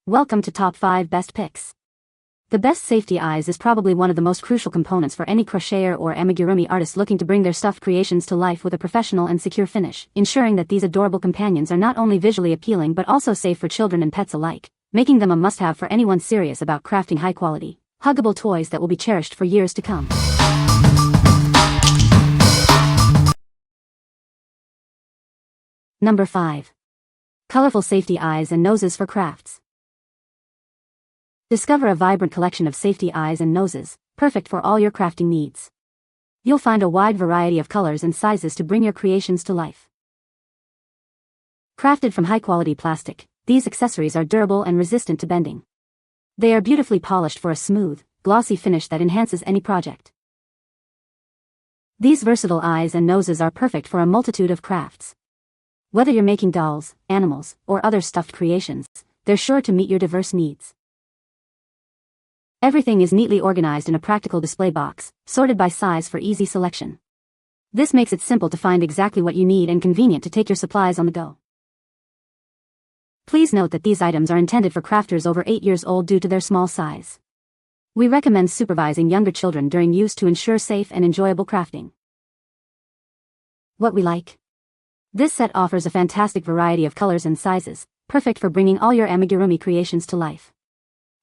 Welcome to Top 5 Best Picks. The best safety eyes is probably one of the most crucial components for any crocheter or amigurumi artist looking to bring their stuffed creations to life with a professional and secure finish, ensuring that these adorable companions are not only visually appealing but also safe for children and pets alike, making them a must-have for anyone serious about crafting high-quality, huggable toys that will be cherished for years to come. Number 5. Colorful safety eyes and noses for crafts. Discover a vibrant collection of safety eyes and noses, perfect for all your crafting needs. You'll find a wide variety of colors and sizes to bring your creations to life. Crafted from high-quality plastic, these accessories are durable and resistant to bending. They are beautifully polished for a smooth, glossy finish that enhances any project. These versatile eyes and noses are perfect for a multitude of crafts. Whether you're making dolls, animals, or other stuffed creations, they're sure to meet your diverse needs. Everything is neatly organized in a practical display box, sorted by size for easy selection. This makes it simple to find exactly what you need and convenient to take your supplies on the go. Please note that these items are intended for crafters over 8 years old due to their small size. We recommend supervising younger children during use to ensure safe and enjoyable crafting. What we like. This set offers a fantastic variety of colors and sizes, perfect for bringing all your amigurumi creations to life.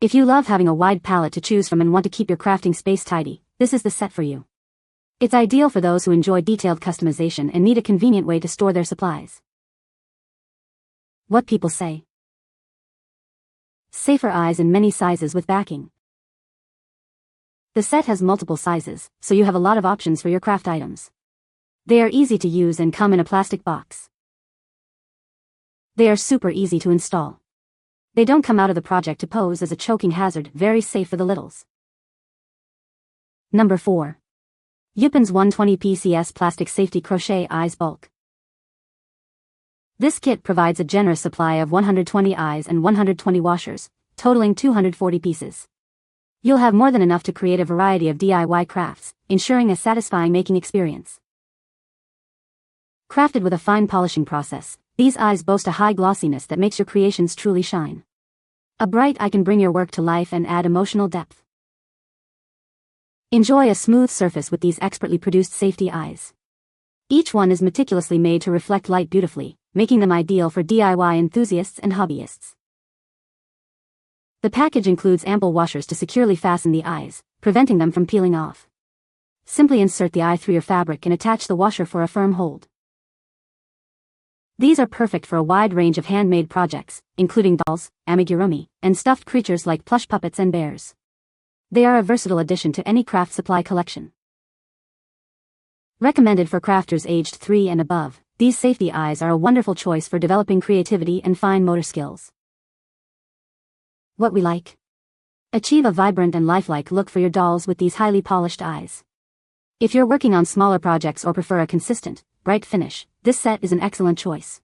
If you love having a wide palette to choose from and want to keep your crafting space tidy, this is the set for you. It's ideal for those who enjoy detailed customization and need a convenient way to store their supplies. What people say. Safer eyes in many sizes with backing. The set has multiple sizes, so you have a lot of options for your craft items. They are easy to use and come in a plastic box. They are super easy to install. They don't come out of the project to pose as a choking hazard, very safe for the littles. Number 4. UPINS 120 PCS Plastic Safety Crochet Eyes Bulk. This kit provides a generous supply of 120 eyes and 120 washers, totaling 240 pieces. You'll have more than enough to create a variety of DIY crafts, ensuring a satisfying making experience. Crafted with a fine polishing process, these eyes boast a high glossiness that makes your creations truly shine. A bright eye can bring your work to life and add emotional depth. Enjoy a smooth surface with these expertly produced safety eyes. Each one is meticulously made to reflect light beautifully, making them ideal for DIY enthusiasts and hobbyists. The package includes ample washers to securely fasten the eyes, preventing them from peeling off. Simply insert the eye through your fabric and attach the washer for a firm hold. These are perfect for a wide range of handmade projects, including dolls, amigurumi, and stuffed creatures like plush puppets and bears. They are a versatile addition to any craft supply collection. Recommended for crafters aged 3 and above, these safety eyes are a wonderful choice for developing creativity and fine motor skills. What we like. Achieve a vibrant and lifelike look for your dolls with these highly polished eyes. If you're working on smaller projects or prefer a consistent, bright finish, this set is an excellent choice.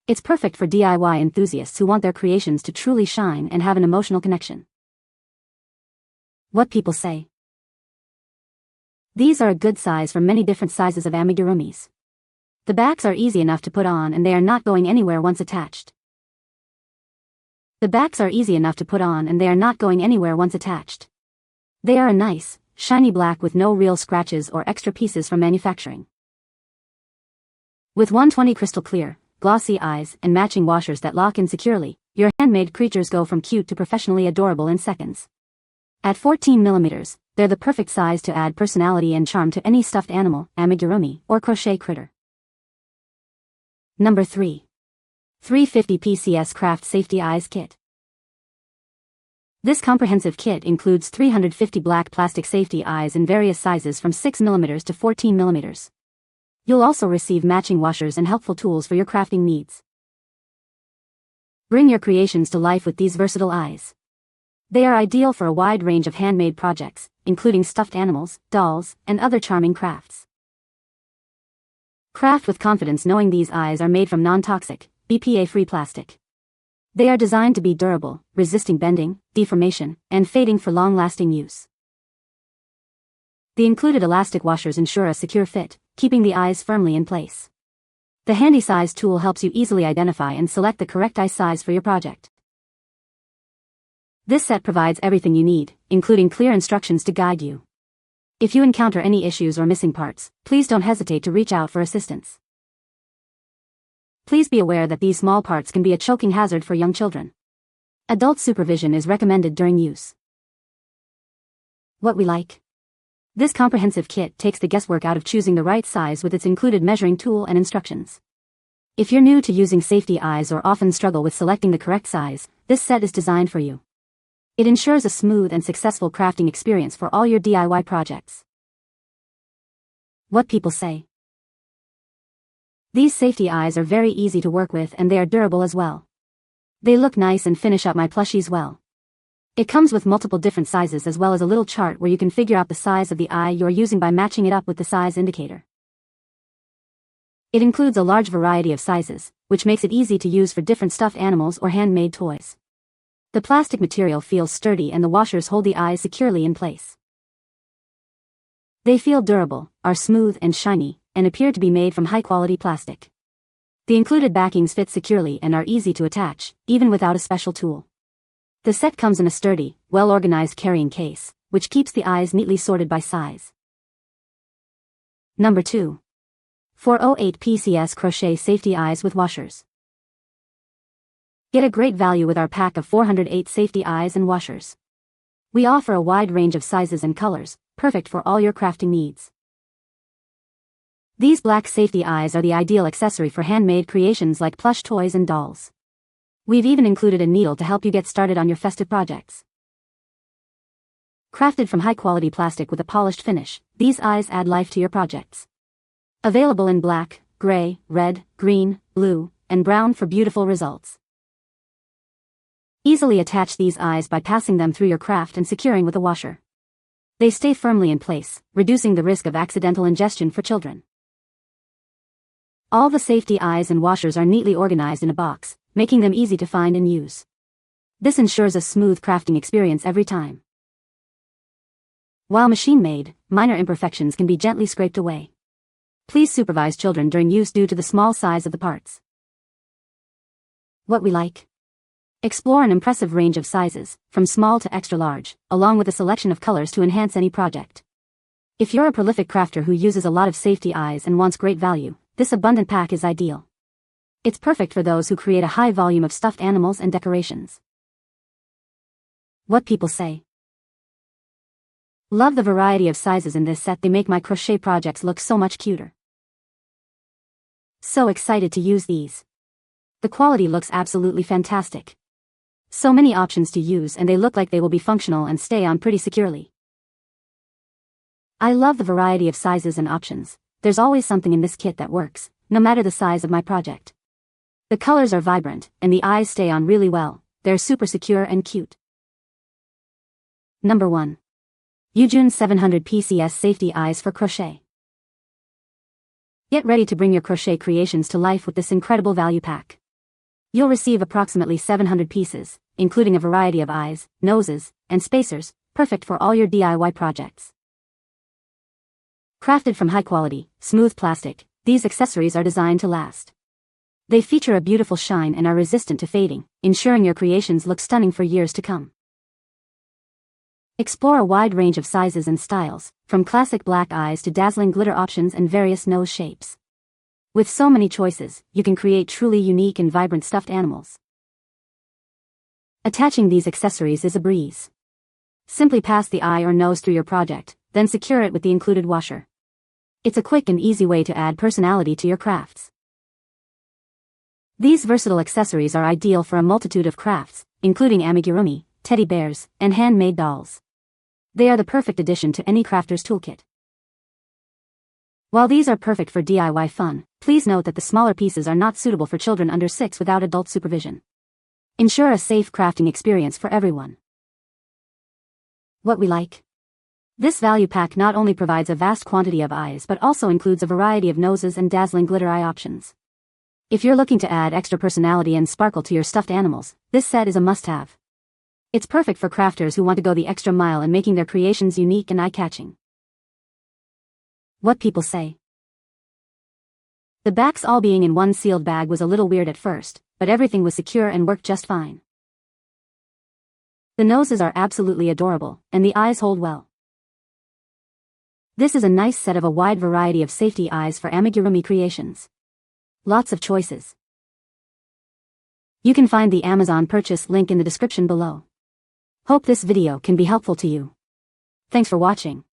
It's perfect for DIY enthusiasts who want their creations to truly shine and have an emotional connection. What people say. These are a good size for many different sizes of amigurumis. The backs are easy enough to put on and they are not going anywhere once attached. They are a nice, shiny black with no real scratches or extra pieces from manufacturing. With 120 crystal clear, glossy eyes and matching washers that lock in securely, your handmade creatures go from cute to professionally adorable in seconds. At 14 mm, they're the perfect size to add personality and charm to any stuffed animal, amigurumi, or crochet critter. Number 3. 350 PCS Craft Safety Eyes Kit. This comprehensive kit includes 350 black plastic safety eyes in various sizes from 6 mm to 14 mm. You'll also receive matching washers and helpful tools for your crafting needs. Bring your creations to life with these versatile eyes. They are ideal for a wide range of handmade projects, including stuffed animals, dolls, and other charming crafts. Craft with confidence knowing these eyes are made from non-toxic, BPA-free plastic. They are designed to be durable, resisting bending, deformation, and fading for long-lasting use. The included elastic washers ensure a secure fit, keeping the eyes firmly in place. The handy size tool helps you easily identify and select the correct eye size for your project. This set provides everything you need, including clear instructions to guide you. If you encounter any issues or missing parts, please don't hesitate to reach out for assistance. Please be aware that these small parts can be a choking hazard for young children. Adult supervision is recommended during use. What we like. This comprehensive kit takes the guesswork out of choosing the right size with its included measuring tool and instructions. If you're new to using safety eyes or often struggle with selecting the correct size, this set is designed for you. It ensures a smooth and successful crafting experience for all your DIY projects. What people say. These safety eyes are very easy to work with and they are durable as well. They look nice and finish up my plushies well. It comes with multiple different sizes as well as a little chart where you can figure out the size of the eye you're using by matching it up with the size indicator. It includes a large variety of sizes, which makes it easy to use for different stuffed animals or handmade toys. The plastic material feels sturdy and the washers hold the eyes securely in place. They feel durable, are smooth and shiny, and appear to be made from high-quality plastic. The included backings fit securely and are easy to attach, even without a special tool. The set comes in a sturdy, well-organized carrying case, which keeps the eyes neatly sorted by size. Number 2. 408 PCS Crochet Safety Eyes with Washers. Get a great value with our pack of 408 safety eyes and washers. We offer a wide range of sizes and colors, perfect for all your crafting needs. These black safety eyes are the ideal accessory for handmade creations like plush toys and dolls. We've even included a needle to help you get started on your festive projects. Crafted from high-quality plastic with a polished finish, these eyes add life to your projects. Available in black, gray, red, green, blue, and brown for beautiful results. Easily attach these eyes by passing them through your craft and securing with a washer. They stay firmly in place, reducing the risk of accidental ingestion for children. All the safety eyes and washers are neatly organized in a box, making them easy to find and use. This ensures a smooth crafting experience every time. While machine-made, minor imperfections can be gently scraped away. Please supervise children during use due to the small size of the parts. What we like. Explore an impressive range of sizes, from small to extra large, along with a selection of colors to enhance any project. If you're a prolific crafter who uses a lot of safety eyes and wants great value, this abundant pack is ideal. It's perfect for those who create a high volume of stuffed animals and decorations. What people say. Love the variety of sizes in this set. They make my crochet projects look so much cuter. So excited to use these. The quality looks absolutely fantastic. So many options to use and they look like they will be functional and stay on pretty securely. I love the variety of sizes and options. There's always something in this kit that works, no matter the size of my project. The colors are vibrant, and the eyes stay on really well. They're super secure and cute. Number 1. YUJUN 700 PCS Safety Eyes for Crochet. Get ready to bring your crochet creations to life with this incredible value pack. You'll receive approximately 700 pieces, including a variety of eyes, noses, and spacers, perfect for all your DIY projects. Crafted from high-quality, smooth plastic, these accessories are designed to last. They feature a beautiful shine and are resistant to fading, ensuring your creations look stunning for years to come. Explore a wide range of sizes and styles, from classic black eyes to dazzling glitter options and various nose shapes. With so many choices, you can create truly unique and vibrant stuffed animals. Attaching these accessories is a breeze. Simply pass the eye or nose through your project, then secure it with the included washer. It's a quick and easy way to add personality to your crafts. These versatile accessories are ideal for a multitude of crafts, including amigurumi, teddy bears, and handmade dolls. They are the perfect addition to any crafter's toolkit. While these are perfect for DIY fun, please note that the smaller pieces are not suitable for children under 6 without adult supervision. Ensure a safe crafting experience for everyone. What we like. This value pack not only provides a vast quantity of eyes but also includes a variety of noses and dazzling glitter eye options. If you're looking to add extra personality and sparkle to your stuffed animals, this set is a must-have. It's perfect for crafters who want to go the extra mile in making their creations unique and eye-catching. What people say. The backs all being in one sealed bag was a little weird at first, but everything was secure and worked just fine. The noses are absolutely adorable, and the eyes hold well. This is a nice set of a wide variety of safety eyes for amigurumi creations. Lots of choices. You can find the Amazon purchase link in the description below. Hope this video can be helpful to you. Thanks for watching.